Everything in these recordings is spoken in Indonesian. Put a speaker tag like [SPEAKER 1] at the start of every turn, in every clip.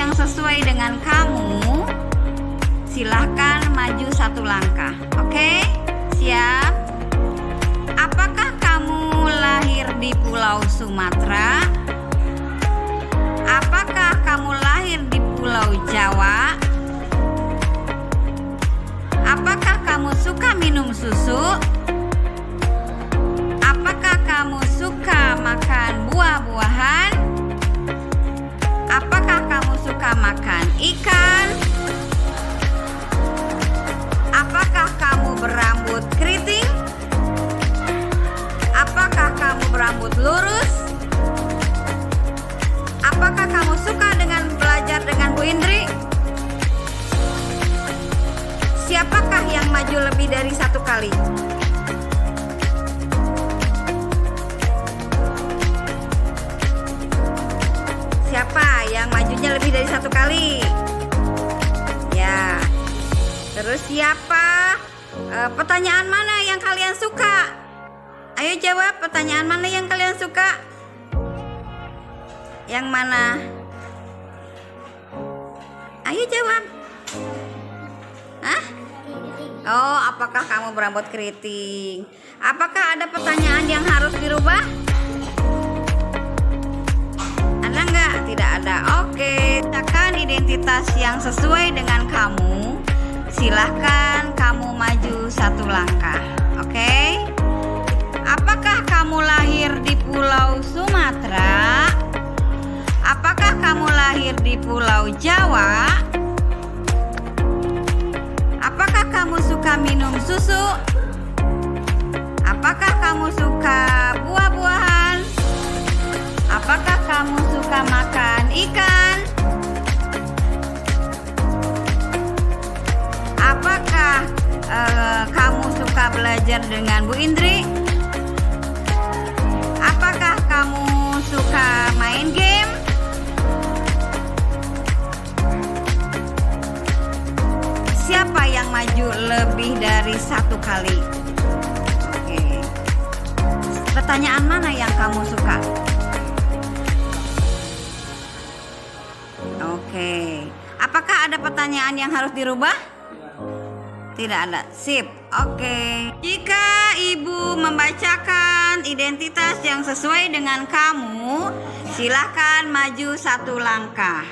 [SPEAKER 1] yang sesuai dengan kamu, silahkan maju satu langkah. Oke? Siap? Apakah kamu lahir di Pulau Sumatera? Apakah kamu lahir di Pulau Jawa? Apakah kamu suka minum susu? Apakah kamu suka makan buah-buahan? Apakah kamu suka makan ikan? Apakah kamu berambut keriting? Apakah kamu berambut lurus? Apakah kamu suka dengan belajar dengan Bu Indri? Siapakah yang maju lebih dari satu kali? Siapa yang majunya lebih dari satu kali? Ya. Terus siapa? Pertanyaan mana yang kalian suka? Ayo jawab, pertanyaan mana yang kalian suka? Yang mana? Ayo jawab. Hah? Oh, apakah kamu berambut keriting? Apakah ada pertanyaan yang harus dirubah? Ada nggak? Tidak ada. Oke, ciptakan identitas yang sesuai dengan kamu. Silahkan kamu maju satu langkah. Oke? Apakah kamu lahir di Pulau Sumatera? Apakah kamu lahir di Pulau Jawa? Apakah kamu suka minum susu? Apakah kamu suka buah-buahan? Apakah kamu suka makan ikan? Apakah kamu suka belajar dengan Bu Indri? Apakah kamu suka main game? Siapa yang maju lebih dari satu kali? Oke. Pertanyaan mana yang kamu suka? Oke. Apakah ada pertanyaan yang harus dirubah? Tidak ada. Sip. Oke. Jika ibu membacakan identitas yang sesuai dengan kamu, silahkan maju satu langkah.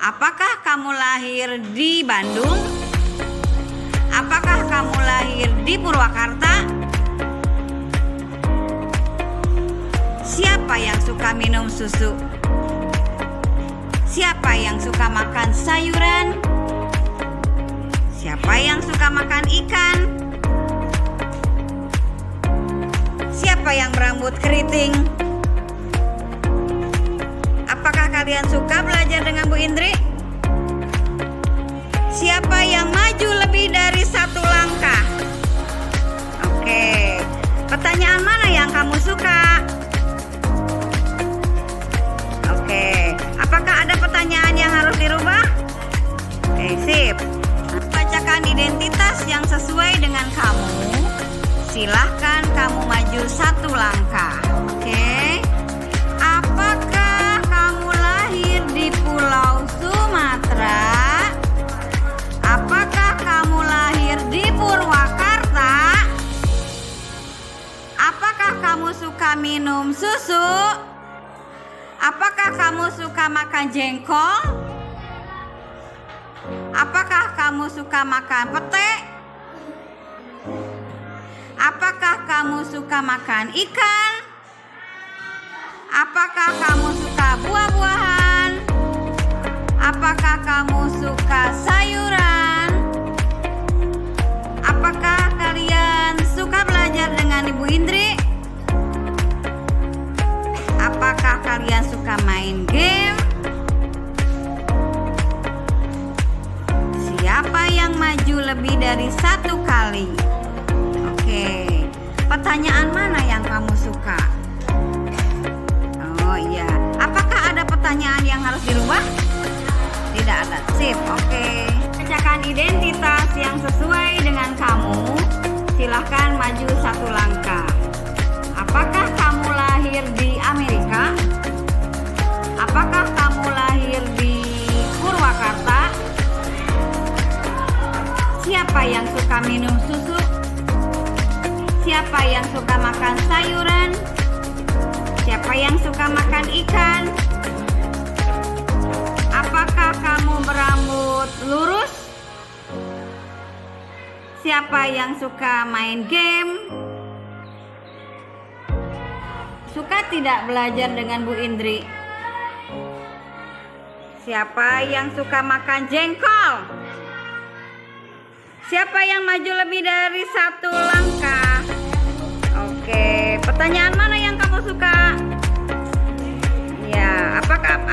[SPEAKER 1] Apakah kamu lahir di Bandung? Apakah kamu lahir di Purwakarta? Siapa yang suka minum susu? Siapa yang suka makan sayuran? Siapa yang suka makan ikan? Siapa yang berambut keriting? Apakah kalian suka belajar dengan Bu Indri? Siapa yang maju lebih dari satu langkah? Oke. Pertanyaan mana yang kamu suka? Oke. Apakah ada pertanyaan yang harus dirubah? Oke, sip. Bacakan identitas yang sesuai dengan kamu. Silahkan kamu maju satu langkah. Oke. Apakah kamu lahir di Pulau Sumatera? Apakah kamu lahir di Purwakarta? Apakah kamu suka minum susu? Apakah kamu suka makan jengkol? Apakah kamu suka makan pete? Apakah kamu suka makan ikan? Apakah kamu suka buah-buahan? Apakah kamu suka sayuran? Apakah kalian suka belajar dengan Ibu Indri? Apakah kalian suka main game? Siapa yang maju lebih dari satu kali? Oke, pertanyaan mana yang kamu suka? Oh iya, apakah ada pertanyaan yang harus dirubah? Tidak ada. Sip. Oke. Bacakan identitas yang sesuai dengan kamu. Silahkan maju satu langkah. Apakah kamu lahir di Amerika? Apakah kamu lahir di minum susu? Siapa yang suka makan sayuran? Siapa yang suka makan ikan? Apakah kamu berambut lurus? Siapa yang suka main game? Suka tidak belajar dengan Bu Indri? Siapa yang suka makan jengkol? Siapa yang maju lebih dari 1 langkah? Oke, pertanyaan mana yang kamu suka? Ya, apakah